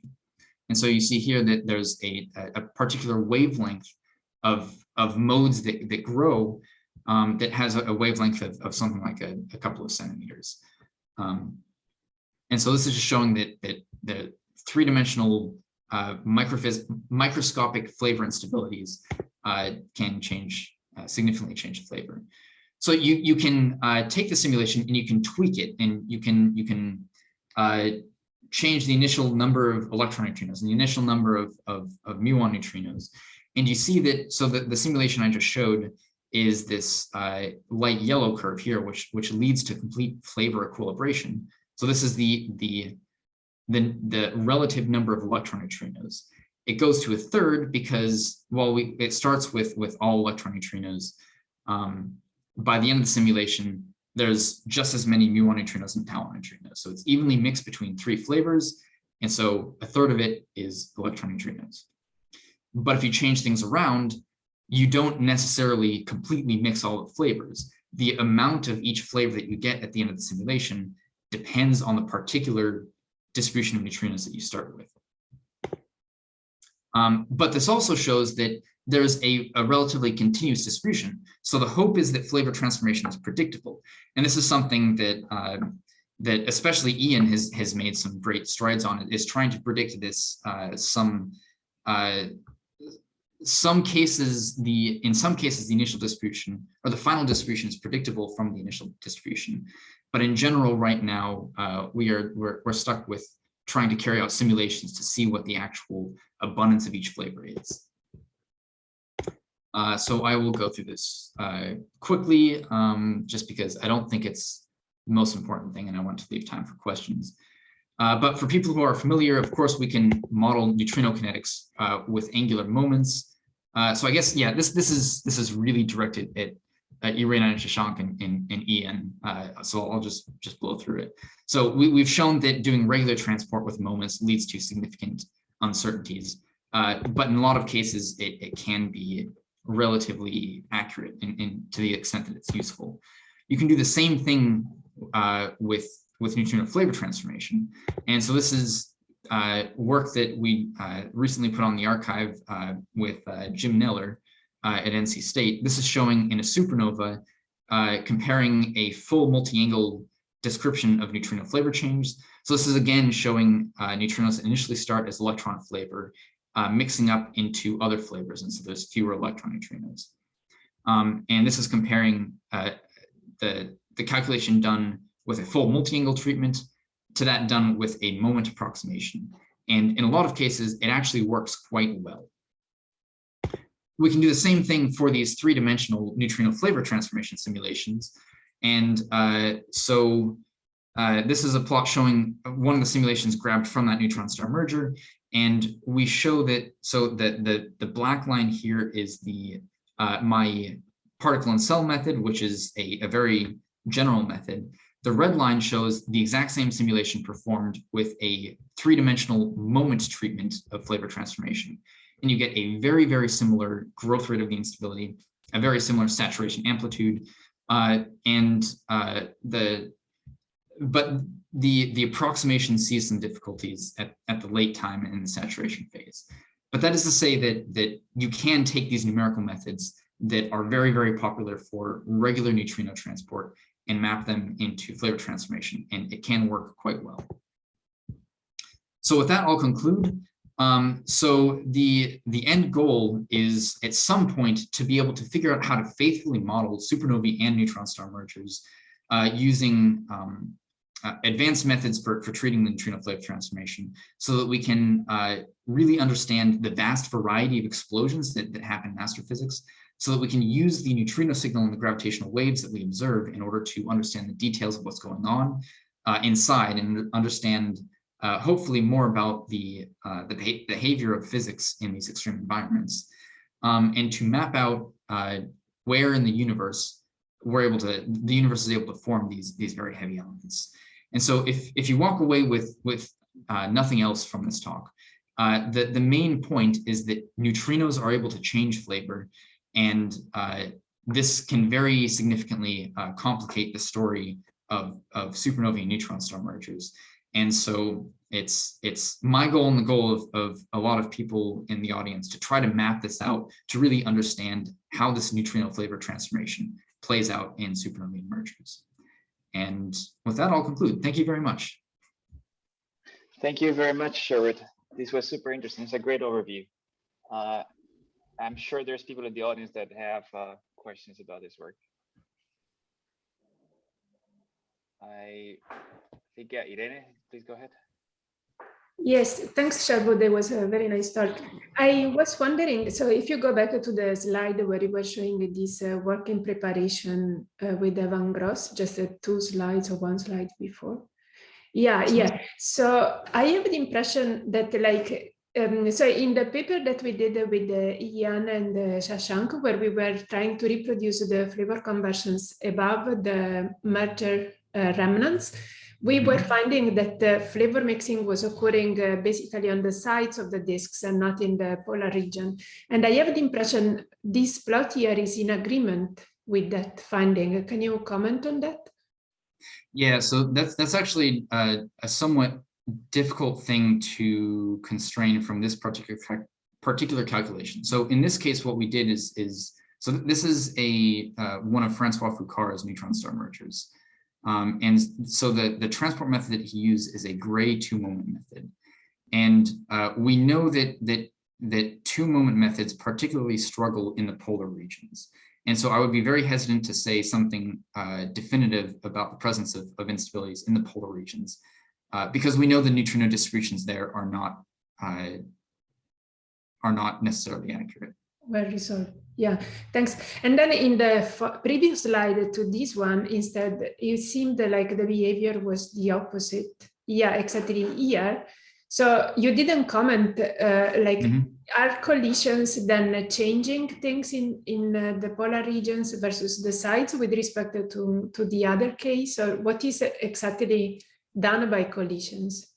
And so you see here that there's a particular wavelength of modes that grow that has a wavelength of something like a couple of centimeters. And so this is just showing that the three-dimensional microscopic flavor instabilities can significantly change the flavor. So you can take the simulation and you can tweak it, and you can change the initial number of electron neutrinos and the initial number of muon neutrinos. And you see that, so the simulation I just showed is this light yellow curve here, which leads to complete flavor equilibration. So this is the relative number of electron neutrinos. It goes to a third because, well, it starts with all electron neutrinos. By the end of the simulation, there's just as many muon neutrinos and tau neutrinos. So it's evenly mixed between 3 flavors. And so a third of it is electron neutrinos. But if you change things around, you don't necessarily completely mix all the flavors. The amount of each flavor that you get at the end of the simulation depends on the particular distribution of neutrinos that you start with. But this also shows that there's a relatively continuous distribution. So the hope is that flavor transformation is predictable. And this is something that that especially Ian has made some great strides on, it is trying to predict this. In some cases, the initial distribution or the final distribution is predictable from the initial distribution. But in general, right now, we're stuck with trying to carry out simulations to see what the actual abundance of each flavor is. So I will go through this quickly, just because I don't think it's the most important thing, and I want to leave time for questions. But for people who are familiar, of course, we can model neutrino kinetics with angular moments. So I guess, yeah, this is really directed at Irina and Shashank and Ian. So I'll just blow through it. So we've shown that doing regular transport with moments leads to significant uncertainties. But in a lot of cases, it can be relatively accurate in to the extent that it's useful. You can do the same thing with neutrino flavor transformation. And so this is work that we recently put on the archive with Jim Neller at NC State. This is showing in a supernova, comparing a full multi-angle description of neutrino flavor change. So this is again showing neutrinos that initially start as electron flavor, mixing up into other flavors, and so there's fewer electron neutrinos. And this is comparing the calculation done with a full multi-angle treatment to that done with a moment approximation. And in a lot of cases, it actually works quite well. We can do the same thing for these three-dimensional neutrino flavor transformation simulations. And this is a plot showing one of the simulations grabbed from that neutron star merger. And we show that, so that the black line here is my particle and cell method, which is a very general method. The red line shows the exact same simulation performed with a three-dimensional moment treatment of flavor transformation. And you get a very, very similar growth rate of the instability, a very similar saturation amplitude, but the approximation sees some difficulties at the late time in the saturation phase. But that is to say that you can take these numerical methods that are very, very popular for regular neutrino transport and map them into flavor transformation, and it can work quite well. So with that, I'll conclude. So the end goal is at some point to be able to figure out how to faithfully model supernovae and neutron star mergers using advanced methods for treating the neutrino flavor transformation, so that we can really understand the vast variety of explosions that happen in astrophysics, so that we can use the neutrino signal and the gravitational waves that we observe in order to understand the details of what's going on inside, and understand hopefully more about the behavior of physics in these extreme environments, and to map out where in the universe the universe is able to form these very heavy elements. And so if you walk away with nothing else from this talk, the main point is that neutrinos are able to change flavor, and this can very significantly complicate the story of supernovae and neutron star mergers. And so it's my goal and the goal of a lot of people in the audience to try to map this out, to really understand how this neutrino flavor transformation plays out in supernovae mergers. And with that, I'll conclude. Thank you very much. Thank you very much, Sherwood. This was super interesting. It's a great overview. I'm sure there's people in the audience that have questions about this work. I think, yeah, Irene, please go ahead. Yes, thanks, Sherwood. That was a very nice talk. I was wondering, so if you go back to the slide where you were showing this work in preparation with Evan Gross, just 2 slides or 1 slide before. Yeah. So I have the impression that so in the paper that we did with Ian and Shashank, where we were trying to reproduce the flavor conversions above the merger remnants, we were finding that the flavor mixing was occurring basically on the sides of the disks and not in the polar region. And I have the impression this plot here is in agreement with that finding. Can you comment on that? Yeah, so that's actually a somewhat difficult thing to constrain from this particular calculation. So in this case, what we did is so this is one of Francois Foucault's neutron star mergers. And so the transport method that he used is a gray 2-moment method. And we know that 2-moment methods particularly struggle in the polar regions. And so I would be very hesitant to say something definitive about the presence of instabilities in the polar regions, because we know the neutrino distributions there are not necessarily accurate. Well resolved. Yeah, thanks. And then in the previous slide to this one, instead, it seemed like the behavior was the opposite. Yeah, exactly here. So you didn't comment, are collisions then changing things in the polar regions versus the sides with respect to the other case? Or what is exactly done by collisions?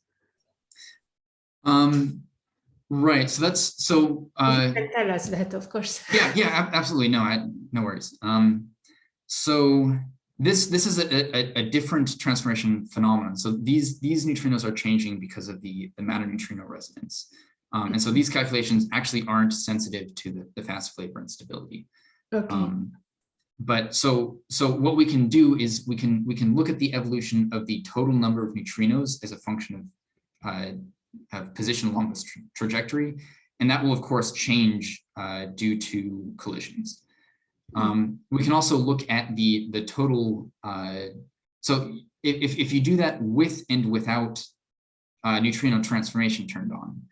Right. So that's so. You can tell us that, of course. Yeah, absolutely. No worries. So this is a different transformation phenomenon. So these neutrinos are changing because of the matter neutrino resonance, and so these calculations actually aren't sensitive to the fast flavor instability. Okay. But so what we can do is we can look at the evolution of the total number of neutrinos as a function of position along this trajectory, and that will of course change due to collisions. We can also look at the total. So if you do that with and without neutrino transformation turned on,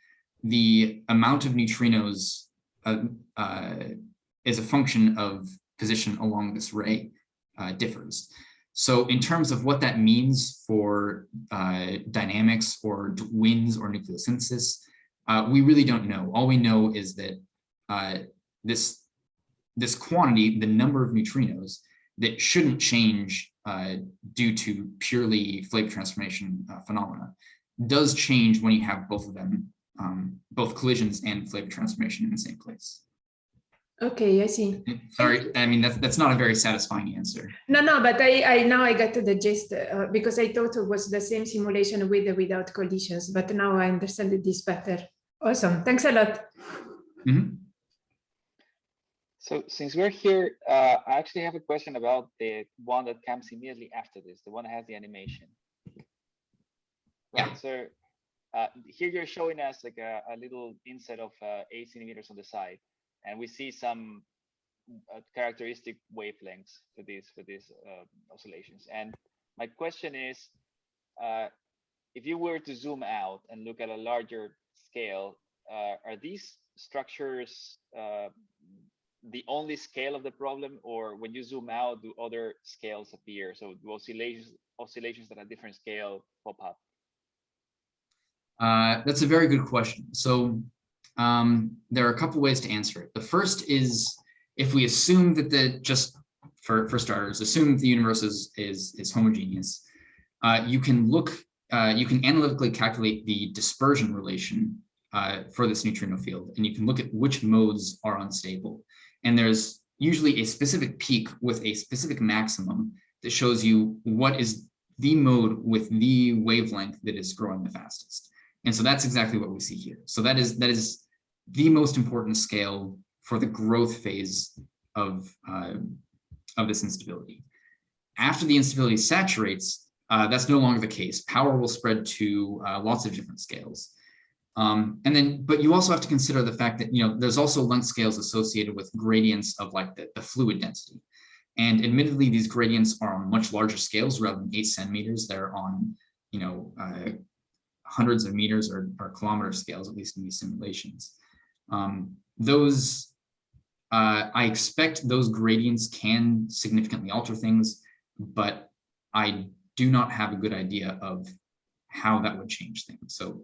the amount of neutrinos as a function of position along this ray differs. So in terms of what that means for dynamics or winds or nucleosynthesis, we really don't know. All we know is that this quantity, the number of neutrinos, that shouldn't change due to purely flavor transformation phenomena, does change when you have both of them, both collisions and flavor transformation in the same place. Okay, I see. Sorry, I mean that's not a very satisfying answer. No, but I now I got the gist because I thought it was the same simulation with or without collisions, but now I understand this better. Awesome, thanks a lot. Mm-hmm. So since we're here, I actually have a question about the one that comes immediately after this, the one that has the animation. Yeah. Right, so here you're showing us like a little inset of 8 centimeters on the side, and we see some characteristic wavelengths for these oscillations. And my question is, if you were to zoom out and look at a larger scale, are these structures the only scale of the problem, or when you zoom out, do other scales appear? So do oscillations that are different scale pop up? That's a very good question. So there are a couple ways to answer it. The first is, if we assume that just for starters, assume the universe is homogeneous, you can analytically calculate the dispersion relation for this neutrino field, and you can look at which modes are unstable. And there's usually a specific peak with a specific maximum that shows you what is the mode with the wavelength that is growing the fastest. And so that's exactly what we see here. So that is the most important scale for the growth phase of this instability. After the instability saturates, that's no longer the case. Power will spread to lots of different scales. But you also have to consider the fact that, there's also length scales associated with gradients of like the fluid density. And admittedly, these gradients are on much larger scales rather than 8 centimeters. They're on, hundreds of meters or kilometer scales, at least in these simulations. I expect those gradients can significantly alter things, but I do not have a good idea of how that would change things. So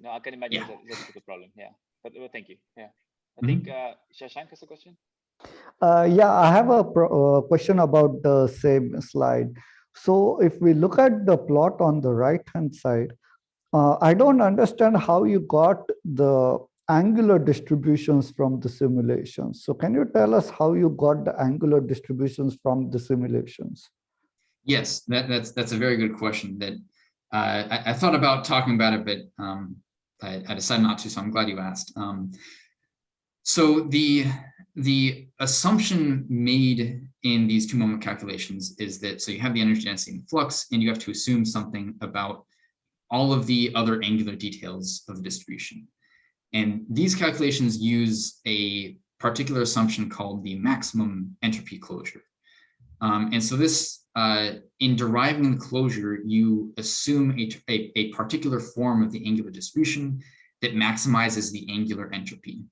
no, I can imagine that's a problem. Yeah, but thank you. Yeah, I think Shashank has a question. Yeah, I have a question about the same slide. So if we look at the plot on the right-hand side, I don't understand how you got the angular distributions from the simulations. So can you tell us how you got the angular distributions from the simulations? Yes, that's a very good question that I thought about talking about it, but I decided not to, so I'm glad you asked. So the assumption made in these two-moment calculations is that, so you have the energy density and flux, and you have to assume something about all of the other angular details of the distribution. And these calculations use a particular assumption called the maximum entropy closure. And so this, in deriving the closure, you assume a particular form of the angular distribution that maximizes the angular entropy.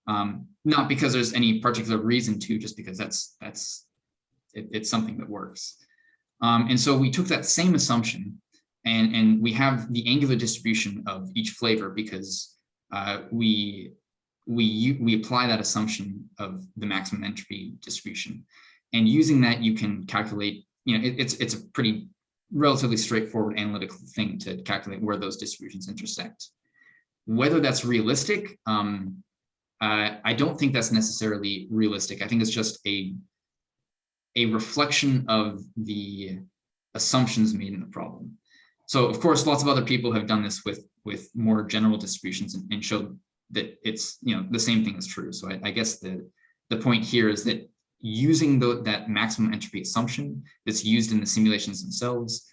Not because there's any particular reason to, just because it's something that works. And so we took that same assumption, and we have the angular distribution of each flavor because we apply that assumption of the maximum entropy distribution. And using that, you can calculate, it's a pretty relatively straightforward analytical thing to calculate where those distributions intersect. Whether that's realistic, I don't think that's necessarily realistic. I think it's just a reflection of the assumptions made in the problem. So of course, lots of other people have done this with more general distributions and showed that it's, the same thing is true. So I guess the point here is that using that maximum entropy assumption that's used in the simulations themselves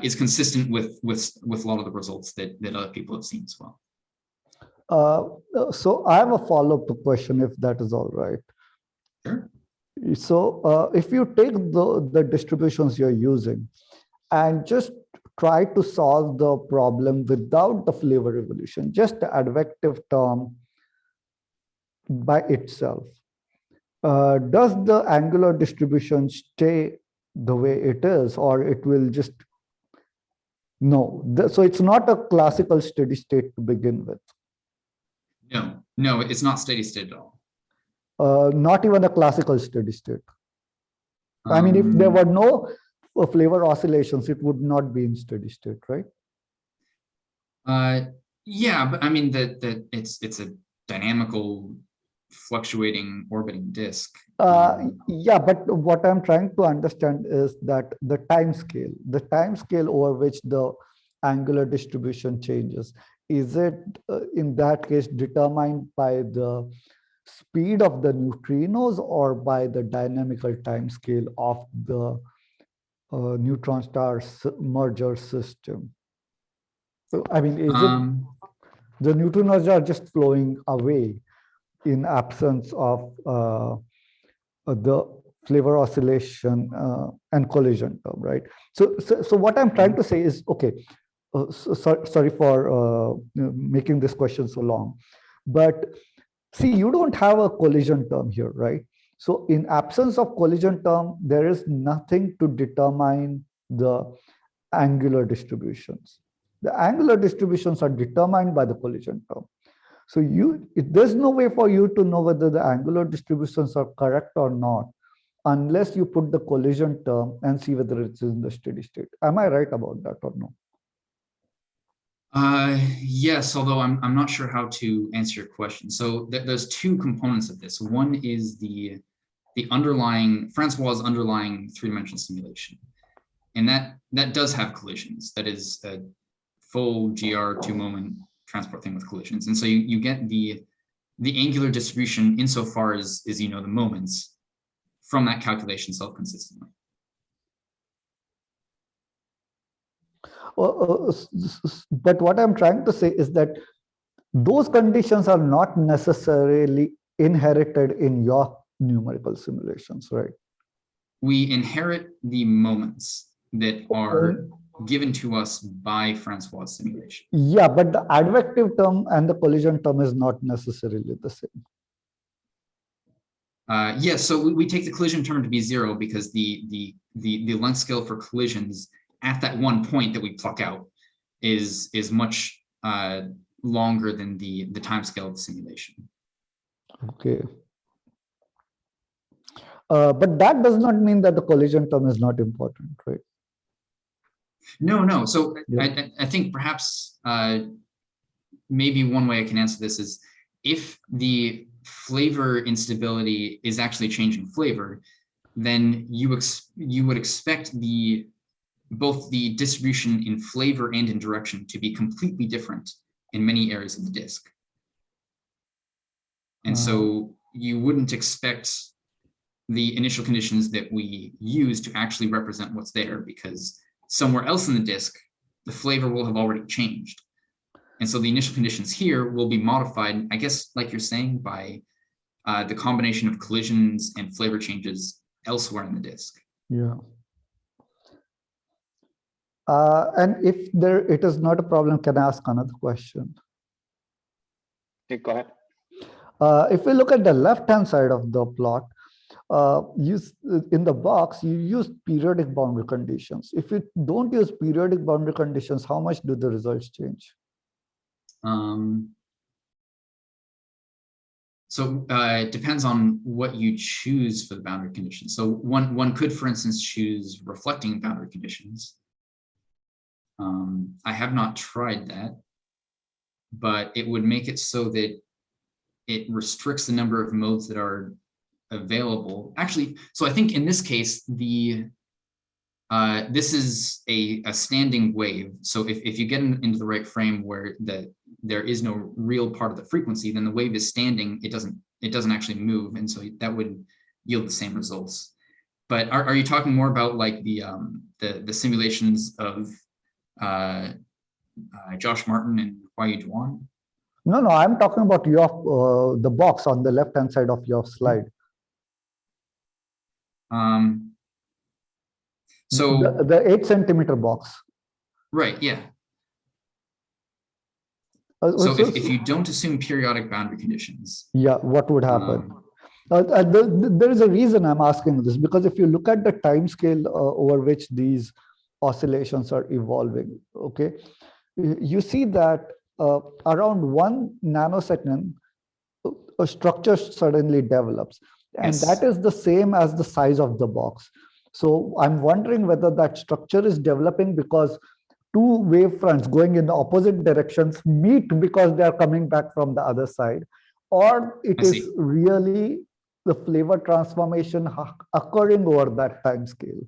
is consistent with a lot of the results that other people have seen as well. So I have a follow-up question, if that is all right. Sure. So if you take the distributions you're using and just try to solve the problem without the flavor evolution, just the advective term by itself, does the angular distribution stay the way it is, or it will just, no? So it's not a classical steady state to begin with. No, it's not steady state at all. Not even a classical steady state. I mean, if there were no flavor oscillations, it would not be in steady state, right? Yeah, but I mean that it's a dynamical fluctuating orbiting disk. Yeah, but what I'm trying to understand is that the time scale over which the angular distribution changes, is it in that case determined by the speed of the neutrinos or by the dynamical time scale of the neutron star merger system? So, I mean, is it the neutrinos are just flowing away in absence of the flavor oscillation and collision term, right? So what I'm trying to say is, okay, sorry for making this question so long, but see, you don't have a collision term here, right? So in absence of collision term, there is nothing to determine the angular distributions. The angular distributions are determined by the collision term. So there's no way for you to know whether the angular distributions are correct or not unless you put the collision term and see whether it's in the steady state. Am I right about that or no? Yes, although I'm not sure how to answer your question. So there's two components of this. One is the underlying Francois' underlying three-dimensional simulation, and that does have collisions. That is a full GR two-moment transport thing with collisions, and so you get the angular distribution insofar as you know the moments from that calculation self-consistently. But what I'm trying to say is that those conditions are not necessarily inherited in your numerical simulations, right? We inherit the moments that are given to us by Francois' simulation. Yeah, but the advective term and the collision term is not necessarily the same. Yes, so we take the collision term to be 0 because the length scale for collisions at that one point that we pluck out is much longer than the time scale of the simulation. Okay. But that does not mean that the collision term is not important, right? No. So yeah. I think perhaps maybe one way I can answer this is if the flavor instability is actually changing flavor, then you would expect both the distribution in flavor and in direction to be completely different in many areas of the disk. And so you wouldn't expect the initial conditions that we use to actually represent what's there, because somewhere else in the disk, the flavor will have already changed. And so the initial conditions here will be modified, I guess, like you're saying, by the combination of collisions and flavor changes elsewhere in the disk. Yeah. And if it is not a problem, can I ask another question? Okay, go ahead. If we look at the left-hand side of the plot, in the box, you use periodic boundary conditions. If you don't use periodic boundary conditions, how much do the results change? So it depends on what you choose for the boundary conditions. So one could, for instance, choose reflecting boundary conditions. I have not tried that, but it would make it so that it restricts the number of modes that are available. Actually, so I think in this case, this is a standing wave. So if you get into the right frame where there is no real part of the frequency, then the wave is standing. It doesn't actually move, and so that would yield the same results. But are you talking more about like the simulations of Josh Martin and Huayu Duan? No, I'm talking about the box on the left-hand side of your slide. So the 8-centimeter box. Right, yeah. So if you don't assume periodic boundary conditions. Yeah, what would happen? There is a reason I'm asking this, because if you look at the time scale over which these oscillations are evolving, okay, you see that around 1 nanosecond, a structure suddenly develops. And yes. That is the same as the size of the box. So I'm wondering whether that structure is developing because two wave fronts going in the opposite directions meet because they are coming back from the other side, or it is really the flavor transformation occurring over that time scale.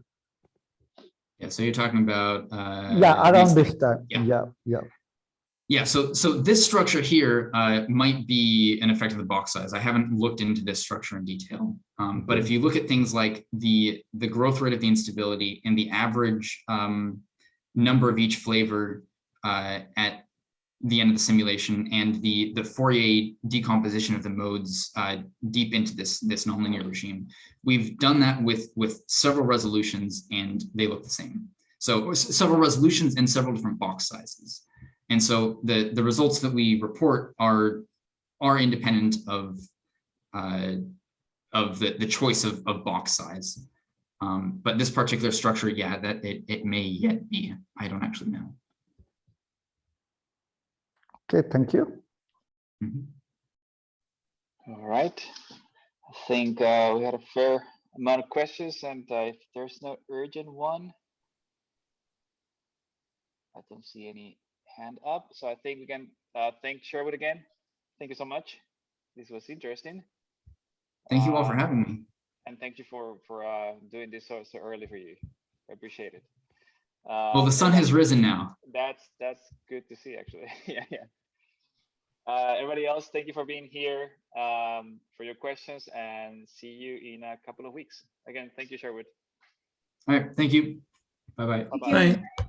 Yeah, so you're talking about around this time. Yeah. So this structure here might be an effect of the box size. I haven't looked into this structure in detail, but if you look at things like the growth rate of the instability and the average number of each flavor at the end of the simulation, and the Fourier decomposition of the modes deep into this nonlinear regime. We've done that with several resolutions, and they look the same. So several resolutions and several different box sizes. And so the results that we report are independent of the choice of box size. But this particular structure, yeah, that it may yet be. I don't actually know. Okay, thank you. Mm-hmm. All right. I think we had a fair amount of questions, and if there's no urgent one, I don't see any hand up. So I think we can thank Sherwood again. Thank you so much. This was interesting. Thank you all for having me. And thank you for doing this so early for you. I appreciate it. Well, the sun has risen now. That's good to see, actually. Yeah. Everybody else, thank you for being here, for your questions, and see you in a couple of weeks. Again, thank you, Sherwood. All right, thank you. Bye-bye. Bye-bye. Bye.